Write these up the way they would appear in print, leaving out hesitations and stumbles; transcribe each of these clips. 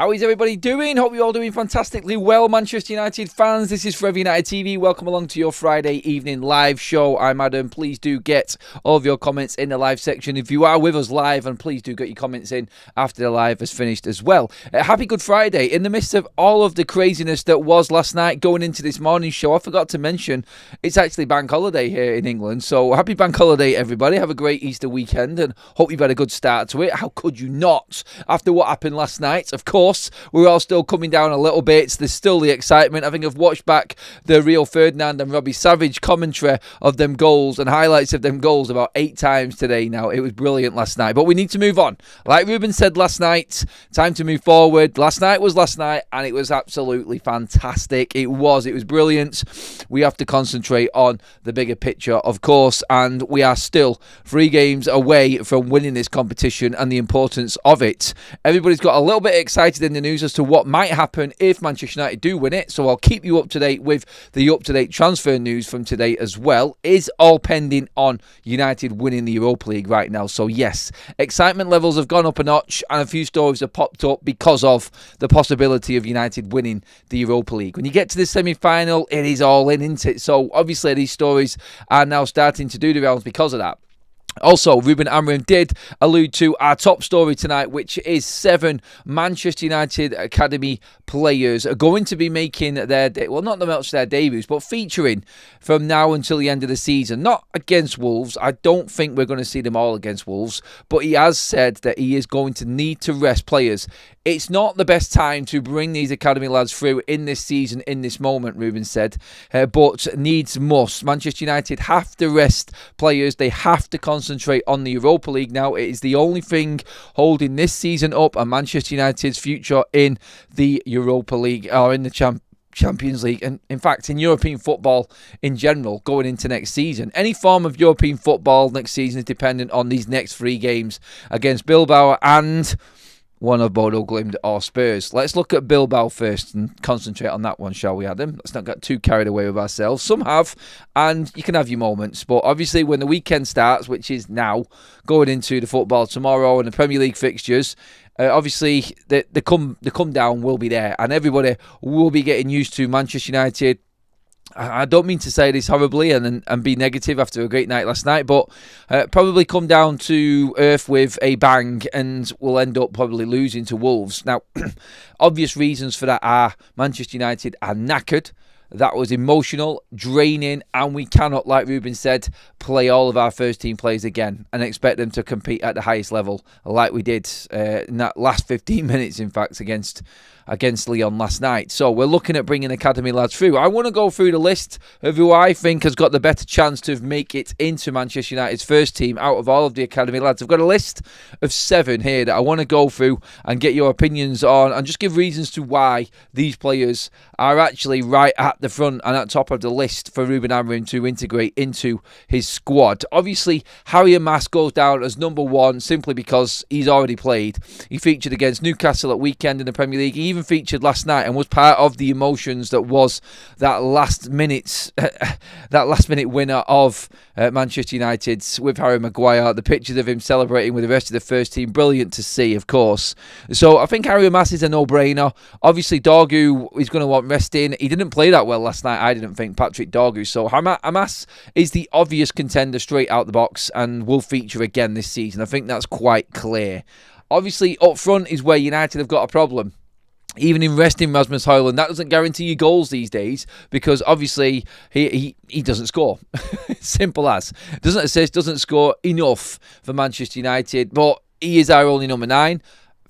How is everybody doing? Hope you're all doing fantastically well, Manchester United fans. This is Forever United TV. Welcome along to your Friday evening live show. I'm Adam. Please do get all of your comments in the live section if you are with us live, and please do get your comments in after the live has finished as well. Happy Good Friday. In the midst of all of the craziness that was last night going into this morning's show, I forgot to mention it's actually bank holiday here in England. So happy bank holiday, everybody. Have a great Easter weekend and hope you've had a good start to it. How could you not? After what happened last night, of course, we're all still coming down a little bit. There's still the excitement. I think I've watched back the Rio Ferdinand and Robbie Savage commentary of them goals and highlights of them goals about 8 times today now. It was brilliant last night. But we need to move on. Like Ruben said last night, time to move forward. Last night was last night and it was absolutely fantastic. It was brilliant. We have to concentrate on the bigger picture, of course, and we are still 3 games away from winning this competition and the importance of it. Everybody's got a little bit excited in the news as to what might happen if Manchester United do win it, so I'll keep you up to date with the up-to-date transfer news from today as well. Is all pending on United winning the Europa League right now. So yes, excitement levels have gone up a notch and a few stories have popped up because of the possibility of United winning the Europa League. When you get to the semi-final, it is all in, isn't it? So obviously these stories are now starting to do the rounds because of that. Also, Ruben Amorim did allude to our top story tonight, which is 7 Manchester United Academy players are going to be making their, well, not much their debuts, but featuring from now until the end of the season. Not against Wolves. I don't think we're going to see them all against Wolves, but he has said that he is going to need to rest players. It's not the best time to bring these academy lads through in this season, in this moment, Ruben said, but needs must. Manchester United have to rest players. They have to concentrate on the Europa League now. It is the only thing holding this season up and Manchester United's future in the Europa League or in the Champions League, and in fact in European football in general going into next season. Any form of European football next season is dependent on these next 3 games against Bilbao and one of Bodo Glimt or Spurs. Let's look at Bilbao first and concentrate on that one, shall we, Adam? Let's not get too carried away with ourselves. Some have, and you can have your moments. But obviously when the weekend starts, which is now, going into the football tomorrow and the Premier League fixtures, obviously the come down will be there. And everybody will be getting used to Manchester United. I don't mean to say this horribly and be negative after a great night last night, but probably come down to earth with a bang and we'll end up probably losing to Wolves. Now, obvious reasons for that are Manchester United are knackered. That was emotional, draining, and we cannot, like Ruben said, play all of our first team players again and expect them to compete at the highest level like we did in that last 15 minutes, in fact, against Lyon last night. So we're looking at bringing academy lads through. I want to go through the list of who I think has got the better chance to make it into Manchester United's first team out of all of the academy lads. I've got a list of 7 here that I want to go through and get your opinions on and just give reasons to why these players are actually right at the front and at top of the list for Ruben Amorim to integrate into his squad. Obviously, Harry Mas goes down as number 1 simply because he's already played. He featured against Newcastle at weekend in the Premier League. He even featured last night and was part of the emotions that was that last minute winner of Manchester United with Harry Maguire. The pictures of him celebrating with the rest of the first team, brilliant to see, of course. So I think Harry Mas is a no-brainer. Obviously, Dorgu is going to want resting. He didn't play that well last night, I didn't think, Patrick Dorgu. So Hamas is the obvious contender straight out the box and will feature again this season. I think that's quite clear. Obviously, up front is where United have got a problem. Even in resting Rasmus Højlund, that doesn't guarantee you goals these days because obviously he doesn't score. Simple as. Doesn't assist, doesn't score enough for Manchester United, but he is our only number 9,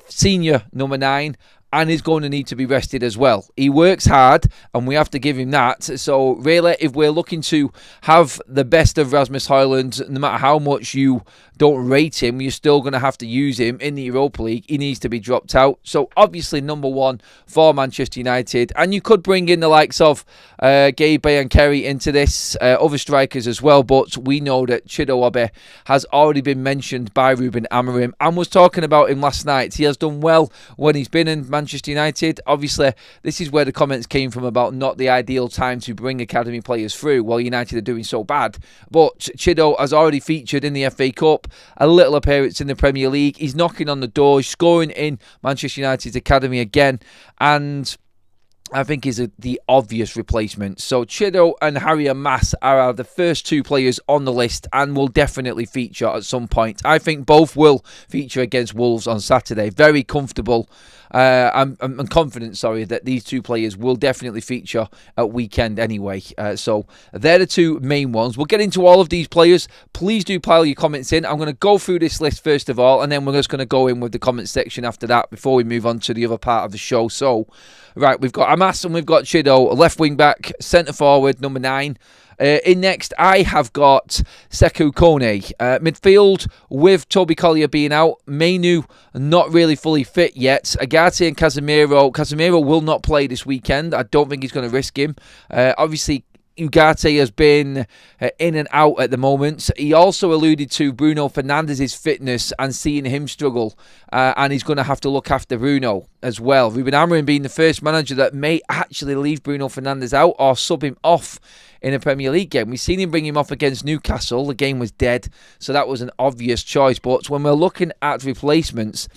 senior number 9, and is going to need to be rested as well. He works hard and we have to give him that. So really, if we're looking to have the best of Rasmus Højlund, no matter how much you don't rate him, you're still going to have to use him in the Europa League. He needs to be dropped out. So obviously number 1 for Manchester United. And you could bring in the likes of Gabe Bayan-Kerry into this, other strikers as well. But we know that Chido Obe has already been mentioned by Ruben Amorim and was talking about him last night. He has done well when he's been in Manchester United. Obviously, this is where the comments came from about not the ideal time to bring academy players through while United are doing so bad. But Chido has already featured in the FA Cup, a little appearance in the Premier League. He's knocking on the door, scoring in Manchester United's academy again, and I think is the obvious replacement. So Chido and Harry Mas are the first two players on the list and will definitely feature at some point. I think both will feature against Wolves on Saturday. Very comfortable. I'm confident, that these two players will definitely feature at weekend anyway. So they're the two main ones. We'll get into all of these players. Please do pile your comments in. I'm going to go through this list first of all, and then we're just going to go in with the comment section after that before we move on to the other part of the show. So, right, we've got Amas and we've got Chido, left wing back, centre forward, number 9. In next, I have got Sekou Kone. Midfield, with Toby Collier being out, Mainu not really fully fit yet. Agate and Casemiro. Casemiro will not play this weekend. I don't think he's going to risk him. Obviously, Ugarte has been in and out at the moment. He also alluded to Bruno Fernandes's fitness and seeing him struggle, and he's going to have to look after Bruno as well. Ruben Amorim being the first manager that may actually leave Bruno Fernandes out or sub him off in a Premier League game. We've seen him bring him off against Newcastle. The game was dead, so that was an obvious choice. But when we're looking at replacements,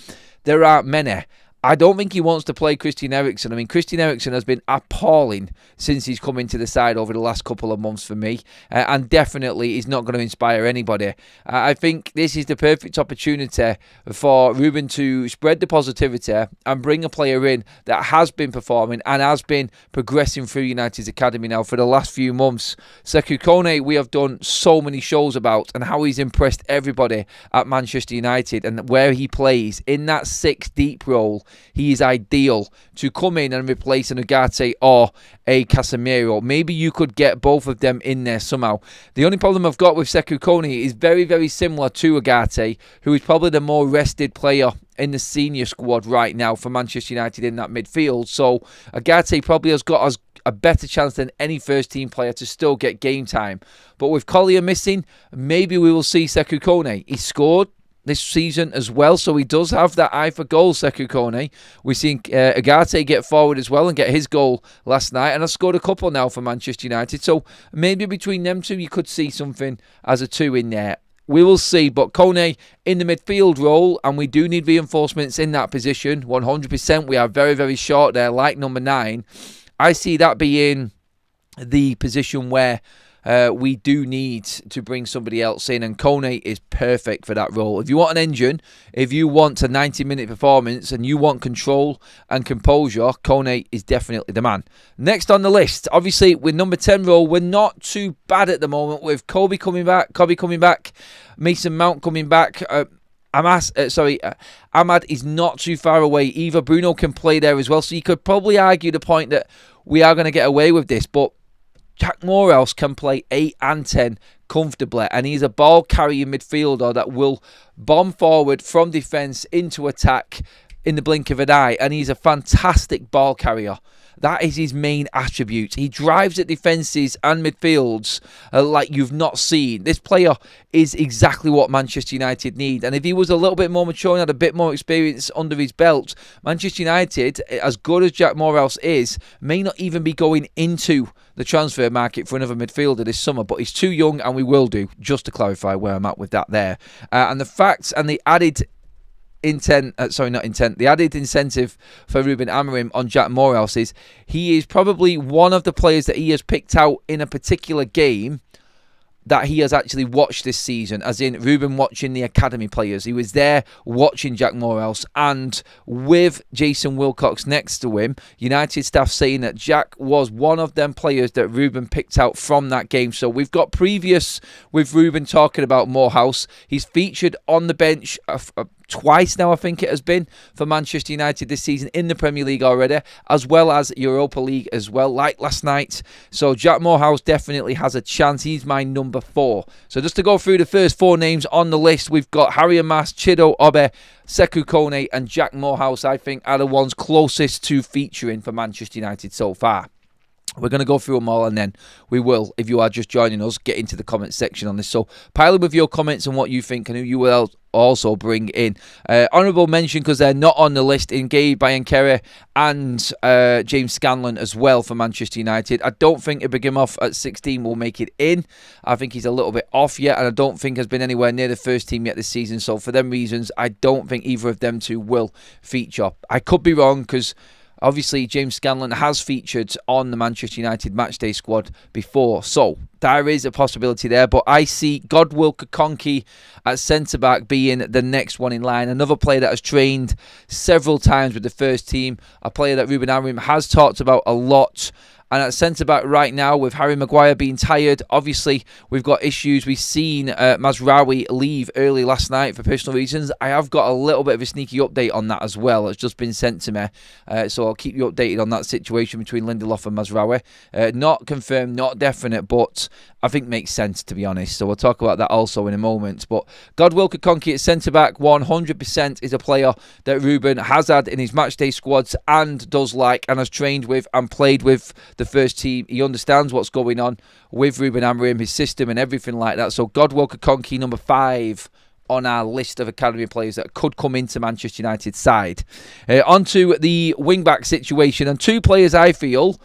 there aren't many. I don't think he wants to play Christian Eriksen. I mean, Christian Eriksen has been appalling since he's come into the side over the last couple of months for me, and definitely he's not going to inspire anybody. I think this is the perfect opportunity for Ruben to spread the positivity and bring a player in that has been performing and has been progressing through United's academy now for the last few months. Sekou Kone, we have done so many shows about and how he's impressed everybody at Manchester United and where he plays in that 6 deep role. He is ideal to come in and replace an Ugarte or a Casemiro. Maybe you could get both of them in there somehow. The only problem I've got with Sekou Kone is very, very similar to Ugarte, who is probably the more rested player in the senior squad right now for Manchester United in that midfield. So Ugarte probably has got a better chance than any first team player to still get game time. But with Collier missing, maybe we will see Sekou Kone. He scored this season as well, so he does have that eye for goal, Sekou Kone. We've seen Agate get forward as well and get his goal last night, and has scored a couple now for Manchester United, so maybe between them two you could see something as a 2 in there. We will see, but Kone in the midfield role, and we do need reinforcements in that position, 100%. We are very, very short there, like number 9. I see that being the position where we do need to bring somebody else in, and Kone is perfect for that role. If you want an engine, if you want a 90-minute performance and you want control and composure, Kone is definitely the man. Next on the list, obviously with number 10 role, we're not too bad at the moment with Kobe coming back, Mason Mount coming back. Ahmad is not too far away either. Bruno can play there as well, so you could probably argue the point that we are going to get away with this, but Jack Morehouse can play 8 and 10 comfortably, and he's a ball-carrying midfielder that will bomb forward from defence into attack in the blink of an eye, and he's a fantastic ball carrier. That is his main attribute. He drives at defences and midfields like you've not seen. This player is exactly what Manchester United need. And if he was a little bit more mature and had a bit more experience under his belt, Manchester United, as good as Jack Morehouse is, may not even be going into the transfer market for another midfielder this summer. But he's too young, and we will do, just to clarify where I'm at with that there. And the facts and the added the added incentive for Ruben Amorim on Jack Morehouse is he is probably one of the players that he has picked out in a particular game that he has actually watched this season, as in Ruben watching the academy players. He was there watching Jack Morehouse, and with Jason Wilcox next to him, United staff saying that Jack was one of them players that Ruben picked out from that game. So we've got previous with Ruben talking about Morehouse. He's featured on the bench twice now, I think it has been, for Manchester United this season in the Premier League already, as well as Europa League as well, like last night. So Jack Morehouse definitely has a chance. He's my number 4. So just to go through the first 4 names on the list, we've got Harry Mas, Chido Obe, Sekou Kone and Jack Morehouse, I think, are the ones closest to featuring for Manchester United so far. We're going to go through them all, and then we will, if you are just joining us, get into the comment section on this. So pile in with your comments and what you think and who you will also bring in. Honourable mention, because they're not on the list, in Gabe Bayankere and James Scanlon as well for Manchester United. I don't think Ibrahimov at 16 will make it in. I think he's a little bit off yet, and I don't think has been anywhere near the first team yet this season. So for them reasons, I don't think either of them two will feature. I could be wrong, because obviously, James Scanlon has featured on the Manchester United matchday squad before, so there is a possibility there. But I see Godwill Kakonki at centre-back being the next one in line. Another player that has trained several times with the first team, a player that Ruben Amorim has talked about a lot. And at centre-back right now, with Harry Maguire being tired, obviously we've got issues. We've seen Mazraoui leave early last night for personal reasons. I have got a little bit of a sneaky update on that as well. It's just been sent to me. So I'll keep you updated on that situation between Lindelof and Mazraoui. Not confirmed, not definite, but I think makes sense, to be honest. So we'll talk about that also in a moment. But Godwill Kakonki at centre-back, 100% is a player that Ruben has had in his matchday squads and does like and has trained with and played with the first team. He understands what's going on with Ruben Amorim, his system and everything like that. So Godwill Kakonki, number 5 on our list of academy players that could come into Manchester United's side. Onto the wing-back situation, and 2 players I feel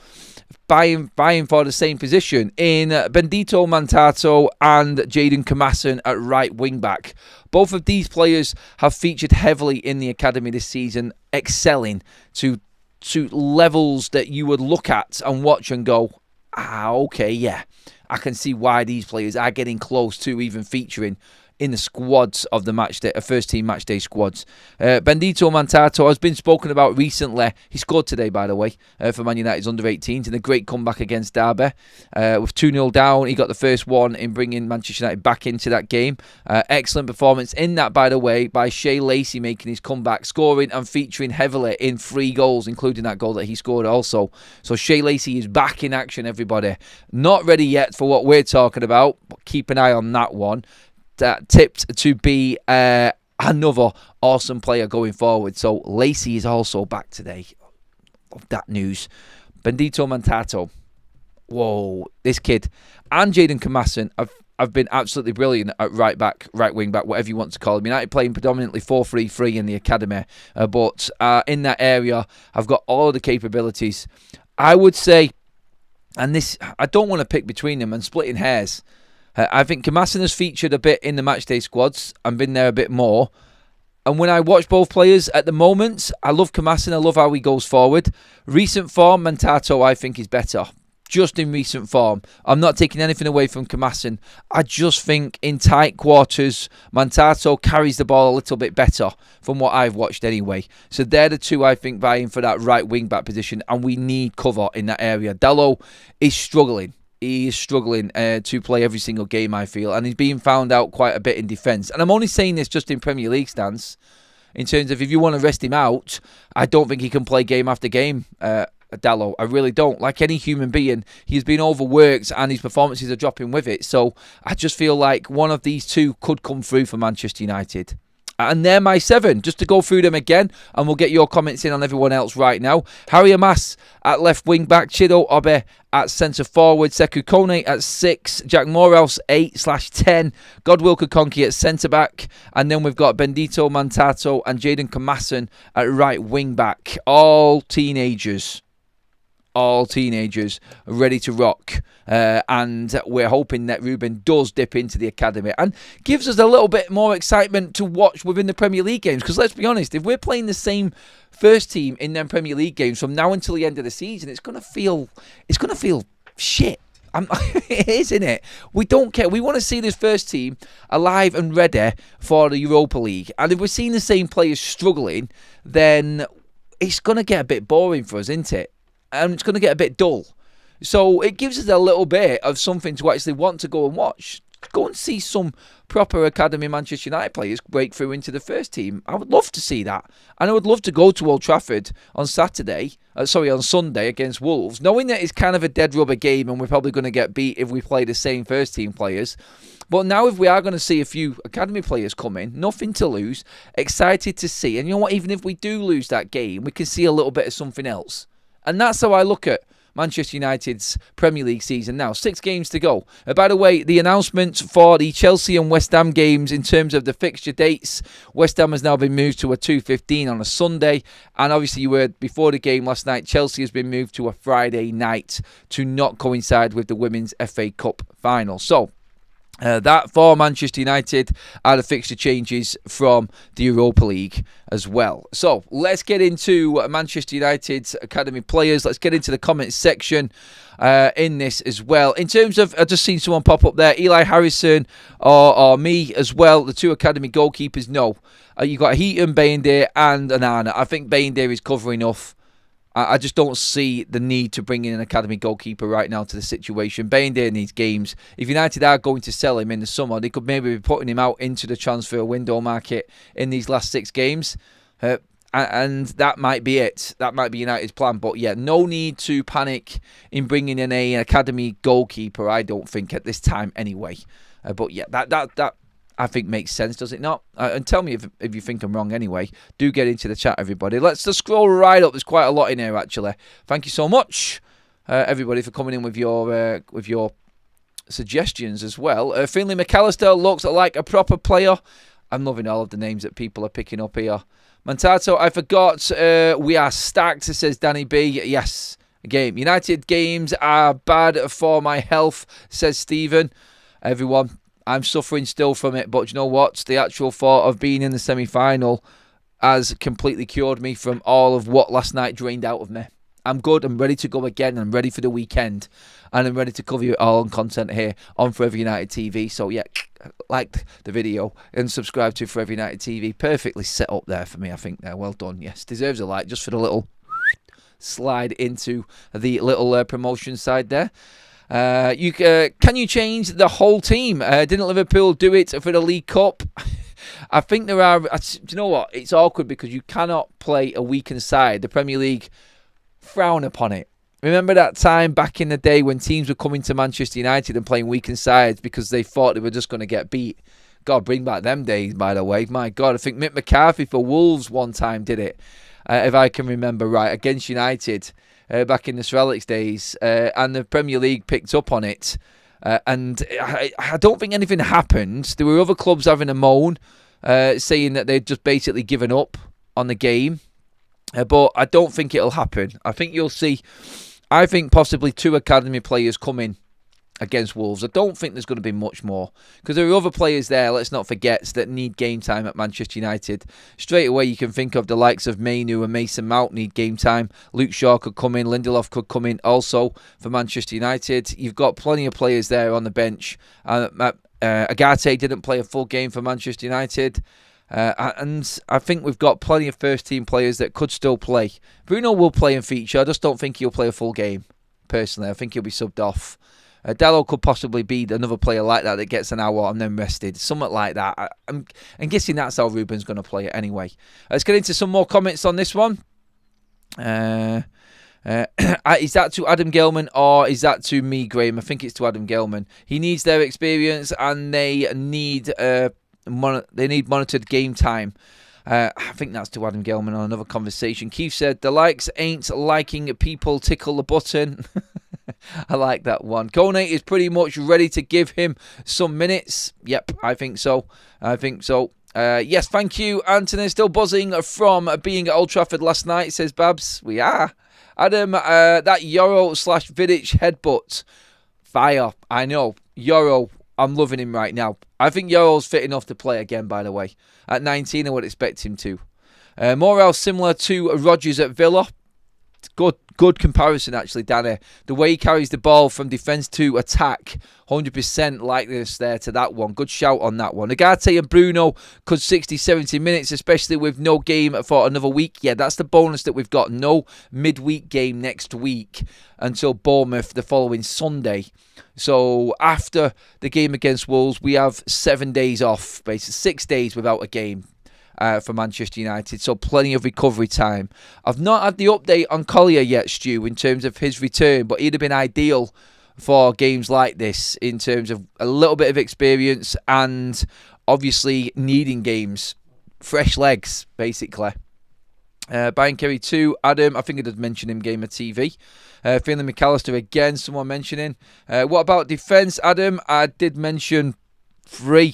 vying for the same position in Bendito Mantato and Jayden Kamasin at right wing-back. Both of these players have featured heavily in the academy this season, excelling to levels that you would look at and watch and go, okay, yeah, I can see why these players are getting close to even featuring in the squads of the matchday, first team matchday squads. Bendito Mantato has been spoken about recently. He scored today, by the way, for Man United's under-18s in a great comeback against Derby. With 2-0 down, he got the first one in bringing Manchester United back into that game. Excellent performance in that, by the way, by Shea Lacey making his comeback, scoring and featuring heavily in 3 goals, including that goal that he scored also. So Shea Lacey is back in action, everybody. Not ready yet for what we're talking about, but keep an eye on that one. Tipped to be another awesome player going forward. So Lacey is also back today. Love that news. Bendito Mantato. Whoa, this kid. And Jayden Kamasin have been absolutely brilliant at right back, right wing back, whatever you want to call him. United playing predominantly 4-3-3 in the academy. But in that area, I've got all the capabilities. I would say, and this, I don't want to pick between them and splitting hairs. I think Kamasin has featured a bit in the matchday squads and been there a bit more. And when I watch both players at the moment, I love Kamasin. I love how he goes forward. Recent form, Mantato, I think, is better. Just in recent form. I'm not taking anything away from Kamasin. I just think in tight quarters, Mantato carries the ball a little bit better from what I've watched anyway. So they're the 2 I think vying for that right wing-back position, and we need cover in that area. Dalot is struggling. He is struggling to play every single game, I feel, and he's being found out quite a bit in defence. And I'm only saying this just in Premier League stance, in terms of if you want to rest him out, I don't think he can play game after game, Dalot. I really don't. Like any human being, he's been overworked and his performances are dropping with it. So I just feel like one of these 2 could come through for Manchester United. And they're my 7, just to go through them again, and we'll get your comments in on everyone else right now. Harry Amas at left wing back, Chido Obe at centre forward, Sekou Kone at 6, Jack Morehouse 8/10, Godwill Kakonki at centre back, and then we've got Bendito Mantato and Jayden Kamasin at right wing back. All teenagers, ready to rock. And we're hoping that Ruben does dip into the academy and gives us a little bit more excitement to watch within the Premier League games. Because let's be honest, if we're playing the same first team in them Premier League games from now until the end of the season, it's gonna feel shit. It is, isn't it? We don't care. We want to see this first team alive and ready for the Europa League. And if we're seeing the same players struggling, then it's gonna get a bit boring for us, isn't it? And it's gonna get a bit dull. So it gives us a little bit of something to actually want to go and watch. Go and see some proper academy Manchester United players break through into the first team. I would love to see that. And I would love to go to Old Trafford on Sunday against Wolves, knowing that it's kind of a dead rubber game and we're probably going to get beat if we play the same first team players. But now if we are going to see a few academy players come in, nothing to lose, excited to see. And you know what, even if we do lose that game, we can see a little bit of something else. And that's how I look at Manchester United's Premier League season now. 6 games to go. By the way, the announcement for the Chelsea and West Ham games in terms of the fixture dates, West Ham has now been moved to a 2:15 on a Sunday. And obviously you heard before the game last night, Chelsea has been moved to a Friday night to not coincide with the Women's FA Cup final. So, that for Manchester United are the fixture changes from the Europa League as well. So let's get into Manchester United's academy players. Let's get into the comments section in this as well. In terms of, I've just seen someone pop up there, Eli Harrison or me as well, the 2 academy goalkeepers. No, you've got Heaton, Bayindir and Onana. I think Bayindir is cover enough. I just don't see the need to bring in an academy goalkeeper right now to the situation. Bayindir needs games. If United are going to sell him in the summer, they could maybe be putting him out into the transfer window market in these last 6 games. And that might be it. That might be United's plan. But yeah, no need to panic in bringing in an academy goalkeeper, I don't think, at this time anyway. But yeah, that I think makes sense, does it not? And tell me if you think I'm wrong anyway. Do get into the chat, everybody. Let's just scroll right up. There's quite a lot in here, actually. Thank you so much, everybody, for coming in with your suggestions as well. Finlay McAllister looks like a proper player. I'm loving all of the names that people are picking up here. Mantato, I forgot. We are stacked, says Danny B. Yes, game. United games are bad for my health, says Stephen. Everyone, I'm suffering still from it, but you know what? The actual thought of being in the semi-final has completely cured me from all of what last night drained out of me. I'm good. I'm ready to go again. I'm ready for the weekend. And I'm ready to cover you all on content here on Forever United TV. So, yeah, like the video and subscribe to Forever United TV. Perfectly set up there for me, I think. There, well done. Yes, deserves a like just for the little slide into the little promotion side there. Can you change the whole team? Didn't Liverpool do it for the League Cup? I think there are. Do you know what? It's awkward because you cannot play a weakened side. The Premier League frown upon it. Remember that time back in the day when teams were coming to Manchester United and playing weakened sides because they thought they were just going to get beat? God, bring back them days, by the way. My God, I think Mick McCarthy for Wolves one time did it, if I can remember right, against United. Back in the Sir Alex days, and the Premier League picked up on it. And I don't think anything happened. There were other clubs having a moan, saying that they'd just basically given up on the game. But I don't think it'll happen. I think you'll see, I think possibly 2 academy players coming against Wolves. I don't think there's going to be much more because there are other players there, let's not forget, that need game time at Manchester United. Straight away you can think of the likes of Mainu and Mason Mount need game time. Luke Shaw could come in, Lindelof could come in also for Manchester United. You've got plenty of players there on the bench. Agate didn't play a full game for Manchester United. And I think we've got plenty of first team players that could still play. Bruno will play and feature. I just don't think he'll play a full game personally. I think he'll be subbed off. Dalot could possibly be another player like that gets an hour and then rested. Something like that. I'm guessing that's how Ruben's going to play it anyway. Let's get into some more comments on this one. Is that to Adam Gelman or is that to me, Graham? I think it's to Adam Gelman. He needs their experience and they need monitored game time. I think that's to Adam Gelman on another conversation. Keith said, the likes ain't liking people tickle the button. I like that one. Kone is pretty much ready to give him some minutes. Yep, I think so. Yes, thank you, Anthony. Still buzzing from being at Old Trafford last night, says Babs. We are. Adam, that Euro/Vidic headbutt. Fire. I know. Euro, I'm loving him right now. I think Euro's fit enough to play again, by the way. At 19, I would expect him to. Morale similar to Rodgers at Villa. Good comparison, actually, Danny. The way he carries the ball from defence to attack, 100% likeness there to that one. Good shout on that one. Agate and Bruno could 60, 70 minutes, especially with no game for another week. Yeah, that's the bonus that we've got. No midweek game next week until Bournemouth the following Sunday. So after the game against Wolves, we have 7 days off, basically 6 days without a game. For Manchester United, so plenty of recovery time. I've not had the update on Collier yet, Stu, in terms of his return, but he'd have been ideal for games like this in terms of a little bit of experience and obviously needing games. Fresh legs, basically. Brian Kerry 2, Adam, I think I did mention him, Gamer TV. Finlay McAllister again, someone mentioning. What about defence, Adam? I did mention 4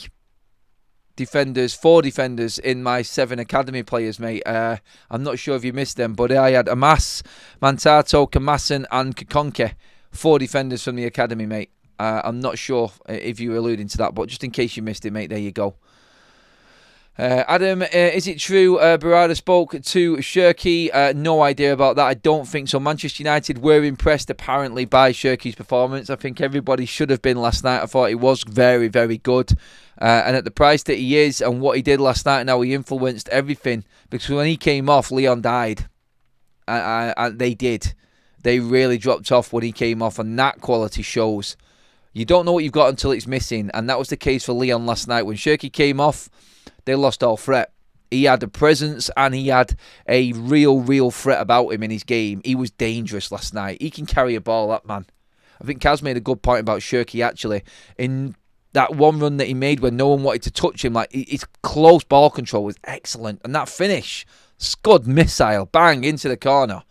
defenders in my 7 academy players, mate. I'm not sure if you missed them, but I had Amas, Mantato, Kamasan and Kakonke. 4 defenders from the academy, mate. I'm not sure if you were alluding to that, but just in case you missed it, mate, there you go. Adam, is it true Barada spoke to Shirky? No idea about that. I don't think so. Manchester United were impressed apparently by Shirky's performance. I think everybody should have been last night. I thought he was very, very good. And at the price that he is and what he did last night and how he influenced everything. Because when he came off, Leon died. And they did. They really dropped off when he came off, and that quality shows. You don't know what you've got until it's missing. And that was the case for Leon last night. When Shirky came off, they lost all threat. He had a presence and he had a real threat about him in his game. He was dangerous last night. He can carry a ball, that man. I think Kaz made a good point about Shirky, actually. In that one run that he made when no one wanted to touch him, like his close ball control was excellent. And that finish, scud missile, bang, into the corner.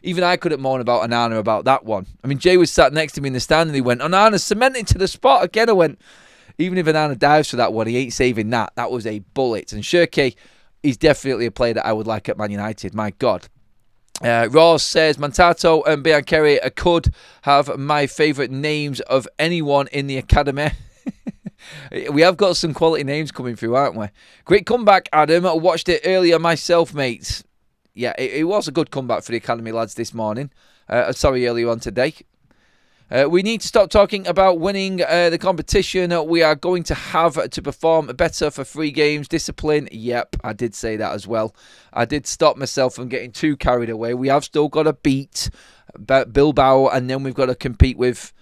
Even I couldn't moan about Onana about that one. I mean, Jay was sat next to me in the stand and he went, Onana cemented to the spot. Again, I went, even if Onana dives for that one, he ain't saving that. That was a bullet. And Shirky is definitely a player that I would like at Man United. My God. Ross says, Mantato and Bian Kerry could have my favourite names of anyone in the academy. We have got some quality names coming through, aren't we? Great comeback, Adam. I watched it earlier myself, mates. Yeah, it was a good comeback for the academy lads this morning. Earlier on today. We need to stop talking about winning the competition. We are going to have to perform better for 3 games. Discipline, yep, I did say that as well. I did stop myself from getting too carried away. We have still got to beat Bilbao, and then we've got to compete with,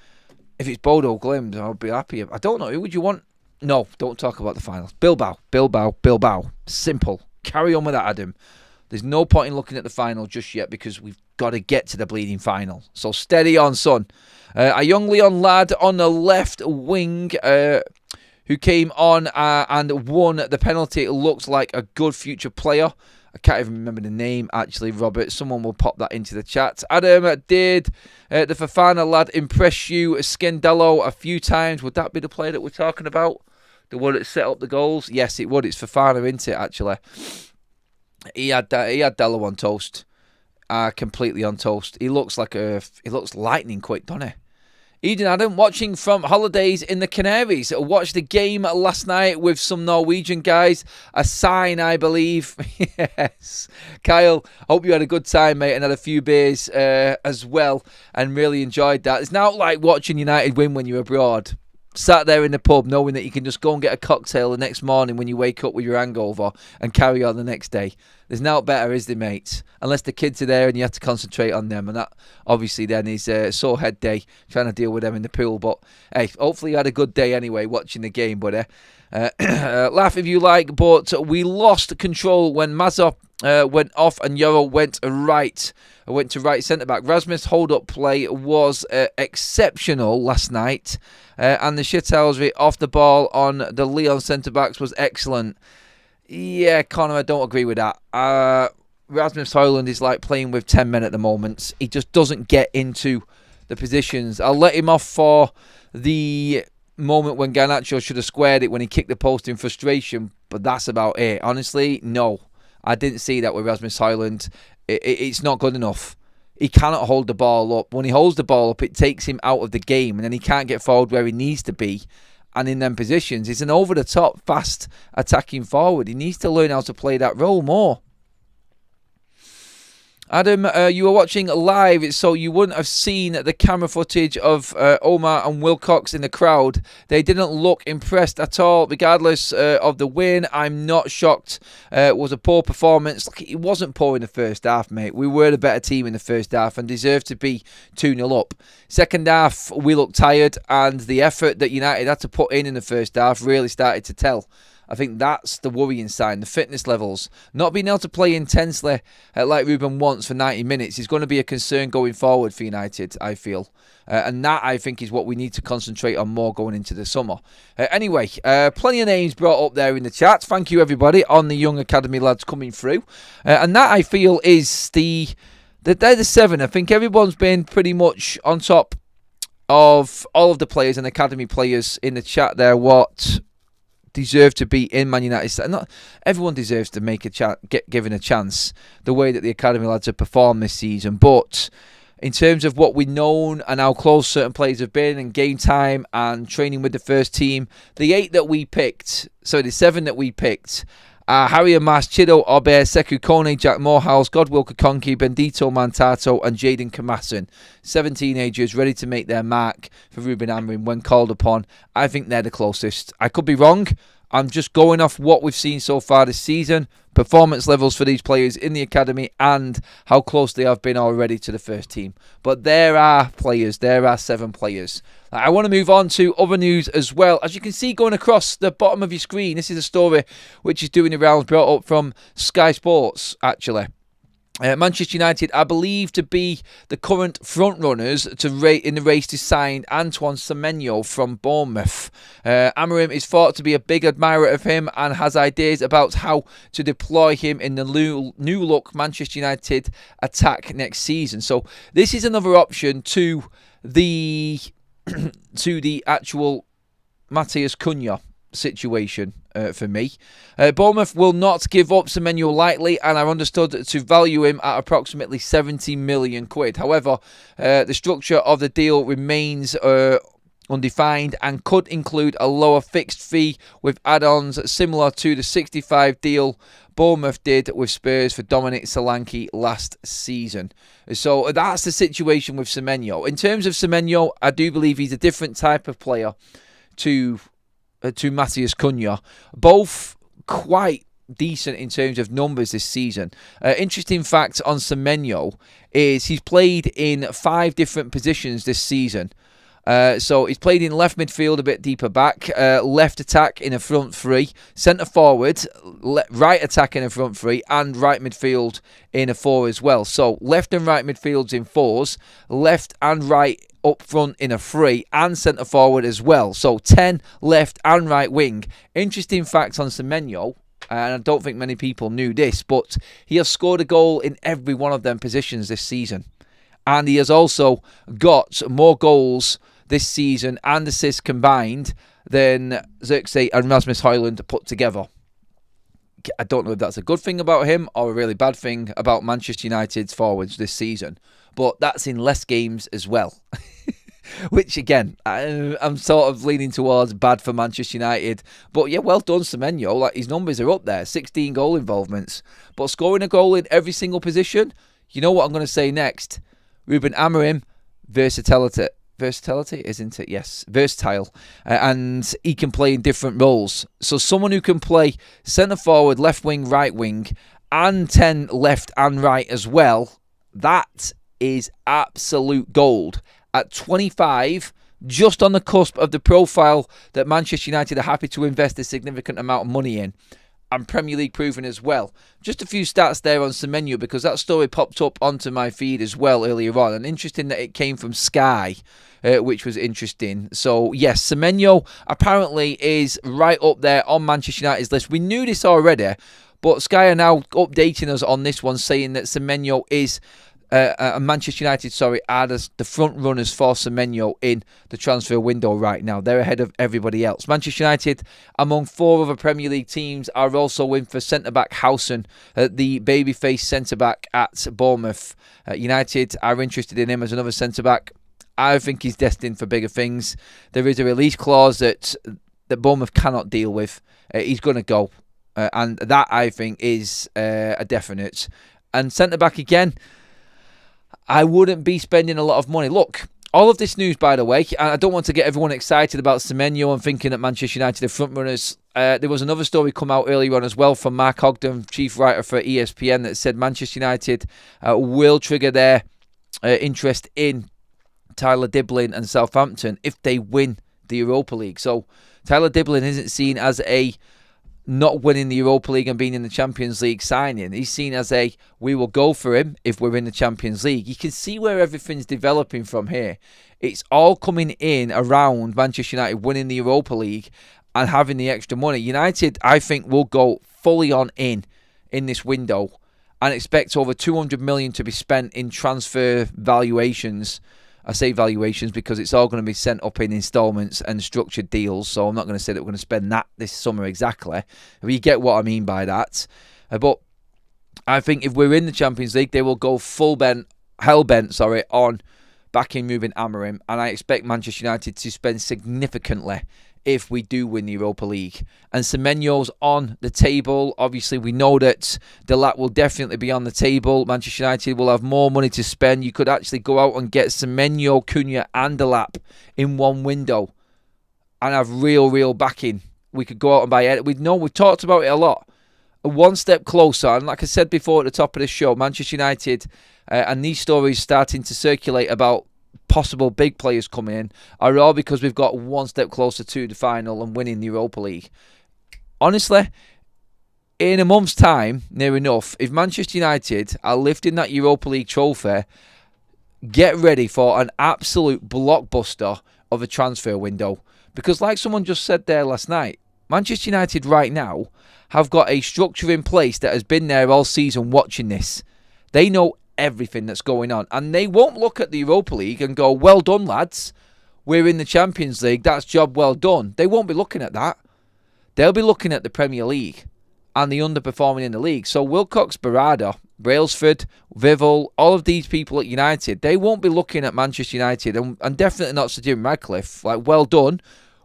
if it's Bodo Glimt, I'll be happy. I don't know, who would you want? No, don't talk about the finals. Bilbao. Simple. Carry on with that, Adam. There's no point in looking at the final just yet because we've got to get to the bleeding final. So steady on, son. A young Leon lad on the left wing who came on and won the penalty. It looks like a good future player. I can't even remember the name, actually, Robert. Someone will pop that into the chat. Adam, did the Fofana lad impress you? Scandello a few times. Would that be the player that we're talking about? The one that set up the goals? Yes, it would. It's Fofana, isn't it, actually? He had Dello on toast. Completely on toast. He looks lightning quick, doesn't he? Eden Adam, watching from holidays in the Canaries. Watched the game last night with some Norwegian guys. A sign, I believe. Yes. Kyle, hope you had a good time, mate, and had a few beers as well, and really enjoyed that. It's not like watching United win when you're abroad. Sat there in the pub knowing that you can just go and get a cocktail the next morning when you wake up with your hangover and carry on the next day. There's not better, is there, mates? Unless the kids are there and you have to concentrate on them. And that, obviously, then is a sore head day, trying to deal with them in the pool. But, hey, hopefully you had a good day anyway watching the game, buddy. Laugh if you like, but we lost control when Mazza went off and Yoro went to right centre-back. Rasmus' hold-up play was exceptional last night. And the shithousery off the ball on the Leon centre-backs was excellent. Yeah, Connor, I don't agree with that. Rasmus Højlund is like playing with 10 men at the moment. He just doesn't get into the positions. I'll let him off for the moment when Garnacho should have squared it when he kicked the post in frustration, but that's about it. Honestly, no. I didn't see that with Rasmus Højlund. It's not good enough. He cannot hold the ball up. When he holds the ball up, it takes him out of the game, and then he can't get forward where he needs to be. And in them positions, he's an over-the-top, fast attacking forward. He needs to learn how to play that role more. Adam, you were watching live, so you wouldn't have seen the camera footage of Omar and Wilcox in the crowd. They didn't look impressed at all. Regardless of the win, I'm not shocked. It was a poor performance. Look, it wasn't poor in the first half, mate. We were the better team in the first half and deserved to be 2-0 up. Second half, we looked tired, and the effort that United had to put in the first half really started to tell. I think that's the worrying sign. The fitness levels, not being able to play intensely like Ruben wants for 90 minutes is going to be a concern going forward for United, I feel. And that, I think, is what we need to concentrate on more going into the summer. Anyway, plenty of names brought up there in the chat. Thank you, everybody, on the young academy lads coming through. And that, I feel, is they're the 7. I think everyone's been pretty much on top of all of the players and academy players in the chat there, what deserve to be in Man United. Not everyone deserves to get given a chance the way that the academy lads have performed this season, but in terms of what we've known and how close certain players have been and game time and training with the first team, the 7 that we picked, Harry Mas, Chido, Ober, Sekou Kone, Jack Morehouse, Godwill Kakonki, Bendito Mantato and Jaden Kamasin. 7 teenagers ready to make their mark for Ruben Amorim when called upon. I think they're the closest. I could be wrong. I'm just going off what we've seen so far this season, performance levels for these players in the academy and how close they have been already to the first team. But there are 7 players. I want to move on to other news as well. As you can see going across the bottom of your screen, this is a story which is doing the rounds, brought up from Sky Sports, actually. Manchester United are believed to be the current front-runners in the race to sign Antoine Semenyo from Bournemouth. Amorim is thought to be a big admirer of him and has ideas about how to deploy him in the new-look Manchester United attack next season. So this is another option to the actual Matheus Cunha situation for me. Bournemouth will not give up Semenyo lightly and are understood to value him at approximately 70 million quid. However, the structure of the deal remains undefined and could include a lower fixed fee with add-ons similar to the 65 deal Bournemouth did with Spurs for Dominic Solanke last season. So that's the situation with Semenyo. In terms of Semenyo, I do believe he's a different type of player to Matheus Cunha. Both quite decent in terms of numbers this season. Interesting fact on Semenyo is he's played in 5 different positions this season. So he's played in left midfield, a bit deeper back, left attack in a front 3, centre forward, right attack in a front 3, and right midfield in a 4 as well. So left and right midfields in 4s, left and right up front in a 3, and centre forward as well. So 10 left and right wing. Interesting fact on Semenyo, and I don't think many people knew this, but he has scored a goal in every one of them positions this season. And he has also got more goals this season and assists combined than Xerxes and Rasmus Højlund put together. I don't know if that's a good thing about him or a really bad thing about Manchester United's forwards this season, but that's in less games as well. Which, again, I'm sort of leaning towards bad for Manchester United. But, yeah, well done, Semenyo. Like, his numbers are up there, 16 goal involvements. But scoring a goal in every single position, you know what I'm going to say next? Ruben Amorim, versatility. Versatility, isn't it? Yes, versatile. And he can play in different roles. So someone who can play centre forward, left wing, right wing, and 10 left and right as well, that is absolute gold. At 25, just on the cusp of the profile that Manchester United are happy to invest a significant amount of money in. And Premier League proven as well. Just a few stats there on Semenyo, because that story popped up onto my feed as well earlier on. And interesting that it came from Sky, which was interesting. So, yes, Semenyo apparently is right up there on Manchester United's list. We knew this already, but Sky are now updating us on this one, saying that Semenyo is... Manchester United, are the front runners for Semenyo in the transfer window right now. They're ahead of everybody else. Manchester United, among 4 other Premier League teams, are also in for centre-back Howson, the babyface centre-back at Bournemouth. United are interested in him as another centre-back. I think he's destined for bigger things. There is a release clause that Bournemouth cannot deal with. He's going to go. And that, I think, is a definite. And centre-back again... I wouldn't be spending a lot of money. Look, all of this news, by the way, and I don't want to get everyone excited about Semenyo and thinking that Manchester United are front runners. There was another story come out earlier on as well from Mark Ogden, chief writer for ESPN, that said Manchester United will trigger their interest in Tyler Diblin and Southampton if they win the Europa League. So Tyler Diblin isn't seen as a not winning the Europa League and being in the Champions League signing. He's seen as we will go for him if we're in the Champions League. You can see where everything's developing from here. It's all coming in around Manchester United winning the Europa League and having the extra money. United, I think, will go fully on in this window and expect over 200 million to be spent in transfer valuations. I say valuations because it's all going to be sent up in installments and structured deals, so I'm not going to say that we're going to spend that this summer exactly. But you get what I mean by that. But I think if we're in the Champions League, they will go hell-bent on backing moving AMORIM, and I expect Manchester United to spend significantly if we do win the Europa League. And Semenyo's on the table. Obviously, we know that Delap will definitely be on the table. Manchester United will have more money to spend. You could actually go out and get Semenyo, Cunha and Delap in one window and have real backing. We could go out and buy it. We've talked about it a lot. One step closer, and like I said before at the top of the show, Manchester United and these stories starting to circulate about possible big players coming in are all because we've got one step closer to the final and winning the Europa League. Honestly, in a month's time, near enough, if Manchester United are lifting that Europa League trophy, get ready for an absolute blockbuster of a transfer window. Because like someone just said there last night, Manchester United right now have got a structure in place that has been there all season watching this. They know everything that's going on, and they won't look at the Europa League and go, well done lads, we're in the Champions League, that's job well done. They won't be looking at that. They'll be looking at the Premier League and the underperforming in the league. So Wilcox, Barada, Brailsford, Vival, all of these people at United, they won't be looking at Manchester United, and definitely not Sir Jim Radcliffe, like, well done,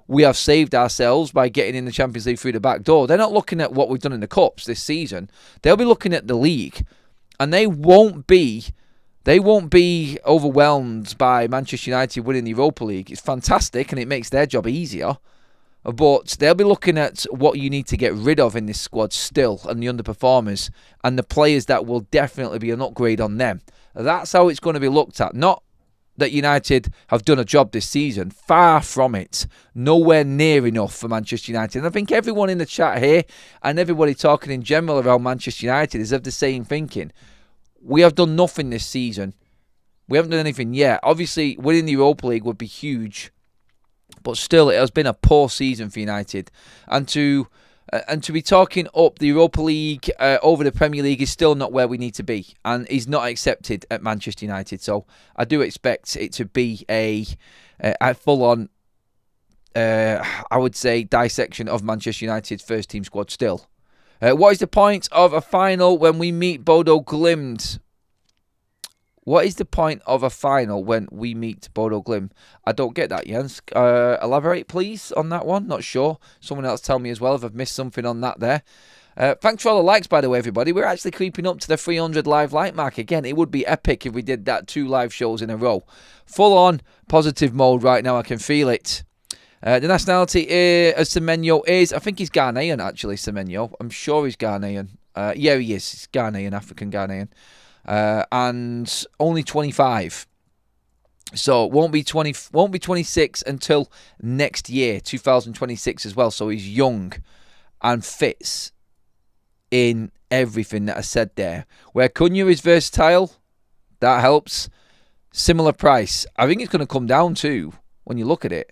we have saved ourselves by getting in the Champions League through the back door. They're not looking at what we've done in the Cups this season. They'll be looking at the league. And they won't be overwhelmed by Manchester United winning the Europa League. It's fantastic and it makes their job easier. But they'll be looking at what you need to get rid of in this squad still, and the underperformers and the players that will definitely be an upgrade on them. That's how it's going to be looked at. Not that United have done a job this season. Far from it. Nowhere near enough for Manchester United. And I think everyone in the chat here and everybody talking in general around Manchester United is of the same thinking. We have done nothing this season. We haven't done anything yet. Obviously, winning the Europa League would be huge. But still, it has been a poor season for United. And to be talking up the Europa League over the Premier League is still not where we need to be, and is not accepted at Manchester United. So I do expect it to be a full-on, I would say, dissection of Manchester United's first team squad still. What is the point of a final when we meet Bodo Glimt? What is the point of a final when we meet Bodo Glimt? I don't get that, Jens. Elaborate, please, on that one. Not sure. Someone else tell me as well if I've missed something on that there. Thanks for all the likes, by the way, everybody. We're actually creeping up to the 300 live like mark. Again, it would be epic if we did that 2 live shows in a row. Full on positive mode right now. I can feel it. The nationality of Semenyo is, I think he's Ghanaian, actually, Semenyo. I'm sure he's Ghanaian. Yeah, he is. He's Ghanaian, African Ghanaian. And only 25. So won't be 26 until next year, 2026 as well. So he's young and fits in everything that I said there. Where Cunha is versatile, that helps. Similar price. I think it's going to come down to, when you look at it,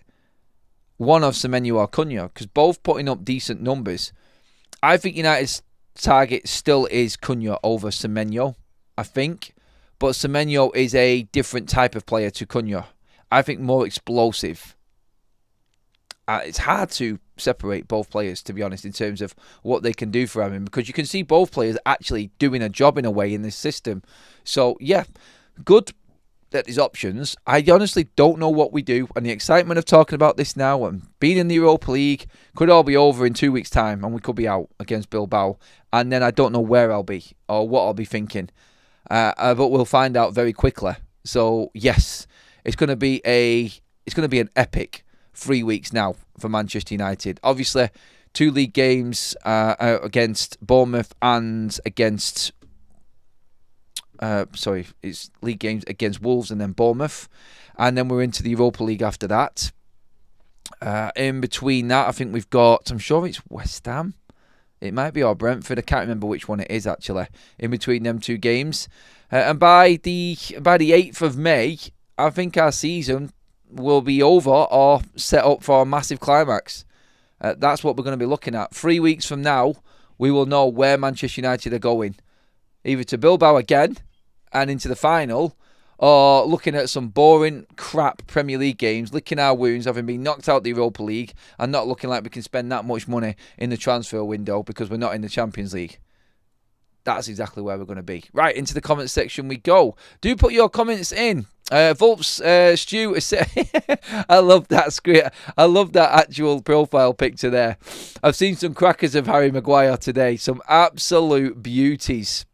one of Semenyo or Cunha, because both putting up decent numbers. I think United's target still is Cunha over Semenyo, I think. But Semenyo is a different type of player to Cunha. I think more explosive. It's hard to separate both players, to be honest, in terms of what they can do for him, because you can see both players actually doing a job in a way in this system. So, yeah, good that there's options. I honestly don't know what we do, and the excitement of talking about this now and being in the Europa League could all be over in 2 weeks' time, and we could be out against Bilbao, and then I don't know where I'll be or what I'll be thinking. But we'll find out very quickly. So yes, it's going to be an epic 3 weeks now for Manchester United. Obviously, 2 league games against Bournemouth and against it's league games against Wolves and then Bournemouth, and then we're into the Europa League after that. In between that, I think we've got, I'm sure it's West Ham. It might be or Brentford. I can't remember which one it is actually. In between them two games, and by the 8th of May, I think our season will be over or set up for a massive climax. That's what we're going to be looking at. 3 weeks from now, we will know where Manchester United are going, either to Bilbao again and into the final, or looking at some boring, crap Premier League games, licking our wounds, having been knocked out the Europa League, and not looking like we can spend that much money in the transfer window because we're not in the Champions League. That's exactly where we're going to be. Right, into the comments section we go. Do put your comments in. Volps Stu, I love that script. I love that actual profile picture there. I've seen some crackers of Harry Maguire today. Some absolute beauties.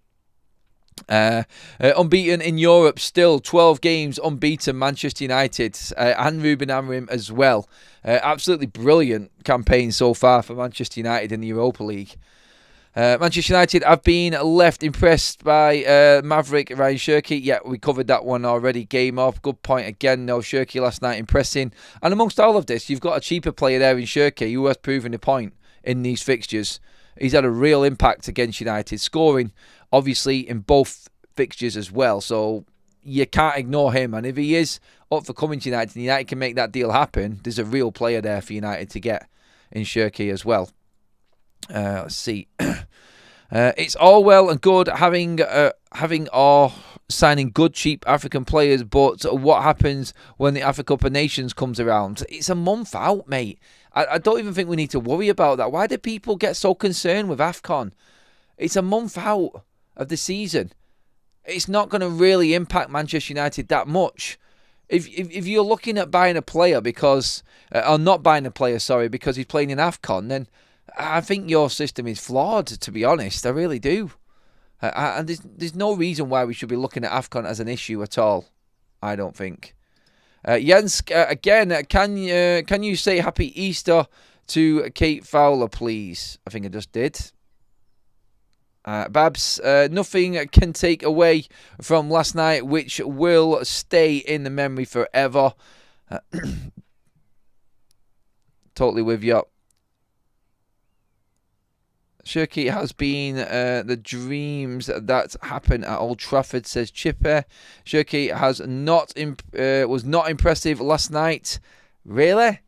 Unbeaten in Europe still, 12 games unbeaten, Manchester United, and Ruben Amorim as well. Absolutely brilliant campaign so far for Manchester United in the Europa League. Manchester United have been left impressed by Maverick Ryan Shirky. Yeah, we covered that one already. Game off. Good point again. No, Shirky last night impressing. And amongst all of this, you've got a cheaper player there in Shirky who has proven a point in these fixtures. He's had a real impact against United, scoring obviously in both fixtures as well. So you can't ignore him. And if he is up for coming to United and United can make that deal happen, there's a real player there for United to get in Shirky as well. Let's see. It's all well and good having or signing good cheap African players, but what happens when the Africa Cup of Nations comes around? It's a month out, mate. I don't even think we need to worry about that. Why do people get so concerned with AFCON? It's a month out of the season. It's not going to really impact Manchester United that much. If you're looking at buying a player because, or not buying a player, sorry, because he's playing in AFCON, then I think your system is flawed, to be honest. I really do. And there's no reason why we should be looking at AFCON as an issue at all. I don't think. Jens, again, can you say Happy Easter to Kate Fowler, please? I think I just did. Babs, nothing can take away from last night, which will stay in the memory forever. Totally with you. Shirky has been the dreams that happen at Old Trafford, says Chipper. Shirky has was not impressive last night. Really?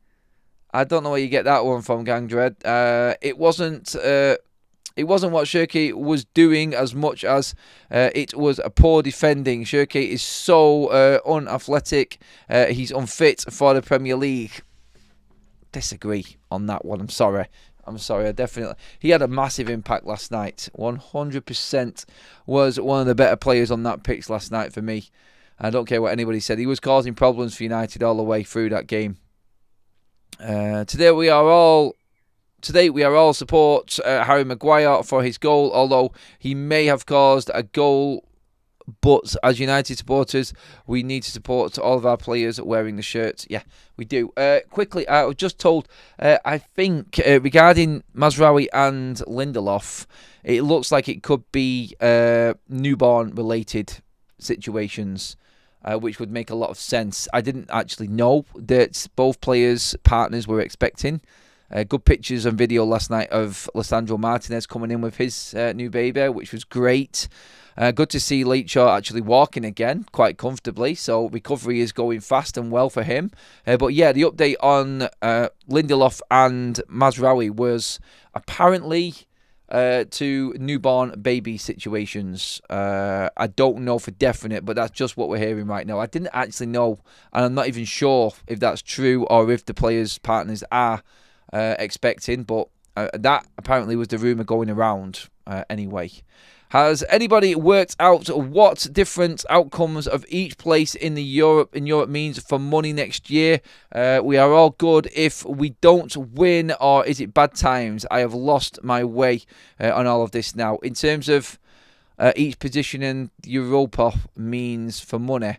I don't know where you get that one from, Gang Dread. It wasn't what Shirky was doing as much as it was a poor defending. Shirky is so unathletic. He's unfit for the Premier League. Disagree on that one. I'm sorry. He had a massive impact last night. 100% was one of the better players on that pitch last night for me. I don't care what anybody said. He was causing problems for United all the way through that game. Today we are all support Harry Maguire for his goal, although he may have caused a goal. But as United supporters, we need to support all of our players wearing the shirts. Yeah, we do. Quickly, I was just told, I think, regarding Mazraoui and Lindelof, it looks like it could be newborn-related situations, which would make a lot of sense. I didn't actually know that both players' partners were expecting. Good pictures and video last night of Lisandro Martinez coming in with his new baby, which was great. Good to see Leachaw actually walking again quite comfortably, so recovery is going fast and well for him. But yeah, the update on Lindelof and Mazraoui was apparently to newborn baby situations. I don't know for definite, but that's just what we're hearing right now. I didn't actually know, and I'm not even sure if that's true or if the players' partners are expecting, but that apparently was the rumour going around anyway. Has anybody worked out what different outcomes of each place in Europe means for money next year? We are all good if we don't win, or is it bad times? I have lost my way on all of this now. In terms of each position in Europa means for money.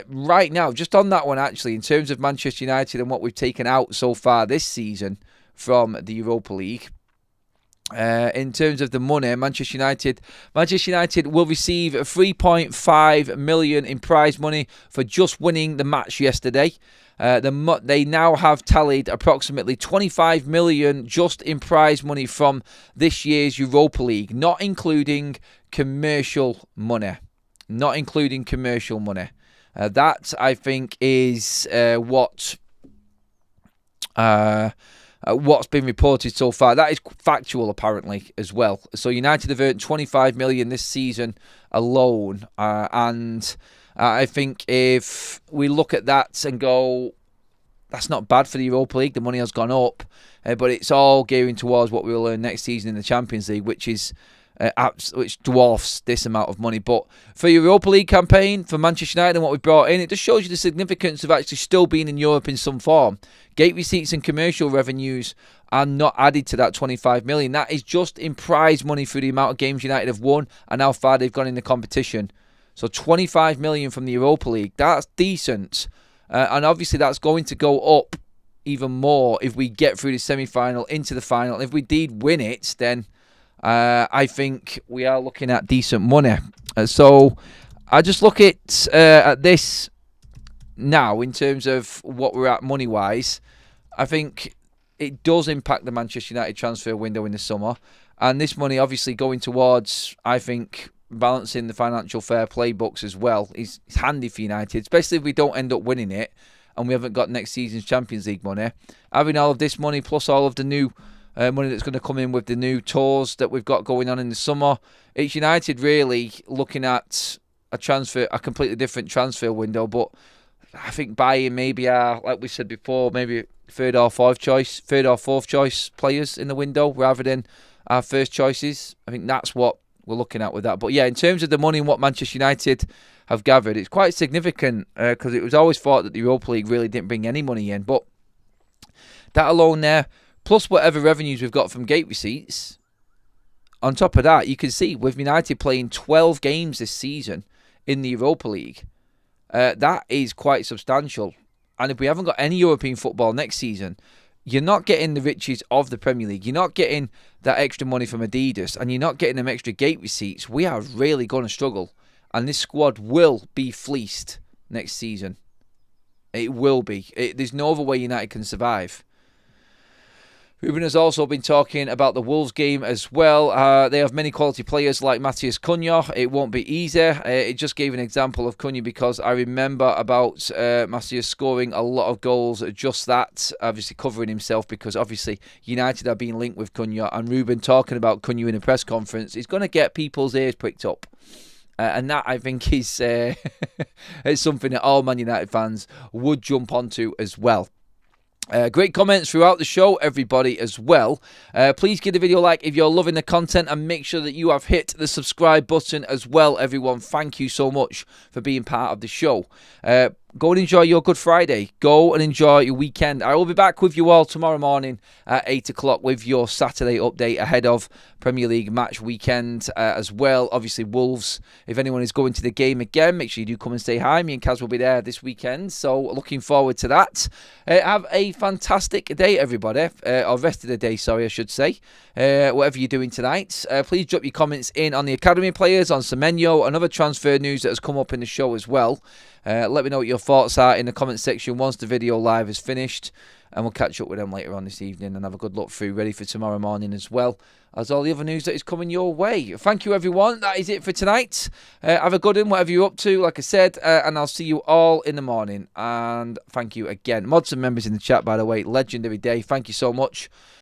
Right now, just on that one actually, in terms of Manchester United and what we've taken out so far this season from the Europa League, In terms of the money, Manchester United will receive 3.5 million in prize money for just winning the match yesterday. They now have tallied approximately 25 million just in prize money from this year's Europa League, not including commercial money. That, I think, is what's been reported so far. That is factual, apparently, as well. So United have earned 25 million this season alone, and I think if we look at that and go, that's not bad for the Europa League. The money has gone up, but it's all gearing towards what we'll earn next season in the Champions League, which dwarfs this amount of money. But for your Europa League campaign, for Manchester United and what we brought in, it just shows you the significance of actually still being in Europe in some form. Gate receipts and commercial revenues are not added to that 25 million. That is just in prize money through the amount of games United have won and how far they've gone in the competition. So 25 million from the Europa League, that's decent. And obviously that's going to go up even more if we get through the semi-final, into the final. And if we did win it, then I think we are looking at decent money. So I just look at this now in terms of what we're at money-wise. I think it does impact the Manchester United transfer window in the summer. And this money obviously going towards, I think, balancing the financial fair play books as well is handy for United, especially if we don't end up winning it and we haven't got next season's Champions League money. Having all of this money plus all of the new money that's going to come in with the new tours that we've got going on in the summer, it's United really looking at a completely different transfer window. But I think buying maybe like we said before, maybe third or fourth choice players in the window rather than our first choices. I think that's what we're looking at with that. But yeah, in terms of the money and what Manchester United have gathered, it's quite significant because it was always thought that the Europa League really didn't bring any money in. But that alone there, plus whatever revenues we've got from gate receipts, on top of that, you can see with United playing 12 games this season in the Europa League, that is quite substantial. And if we haven't got any European football next season, you're not getting the riches of the Premier League. You're not getting that extra money from Adidas, and you're not getting them extra gate receipts. We are really going to struggle, and this squad will be fleeced next season. It will be. There's no other way United can survive. Ruben has also been talking about the Wolves game as well. They have many quality players like Matheus Cunha. It won't be easy. It just gave an example of Cunha because I remember about Matheus scoring a lot of goals, just that, obviously covering himself because obviously United are being linked with Cunha, and Ruben talking about Cunha in a press conference is going to get people's ears pricked up. And that, I think, is it's something that all Man United fans would jump onto as well. Great comments throughout the show, everybody, as well. Please give the video a like if you're loving the content, and make sure that you have hit the subscribe button as well, everyone. Thank you so much for being part of the show. Go and enjoy your Good Friday. Go and enjoy your weekend. I will be back with you all tomorrow morning at 8 o'clock with your Saturday update ahead of Premier League match weekend as well. Obviously, Wolves, if anyone is going to the game again, make sure you do come and say hi. Me and Kaz will be there this weekend, so looking forward to that. Have a fantastic day, everybody. Or rest of the day, sorry, I should say. Whatever you're doing tonight. Please drop your comments in on the academy players, on Semenyo, and other transfer news that has come up in the show as well. Let me know what your thoughts are in the comment section once the video live is finished, and we'll catch up with them later on this evening and have a good look through, ready for tomorrow morning as well as all the other news that is coming your way. Thank you, everyone. That is it for tonight. Have a good one, whatever you're up to, like I said, and I'll see you all in the morning. And thank you again. Mods and members in the chat, by the way, legendary day. Thank you so much.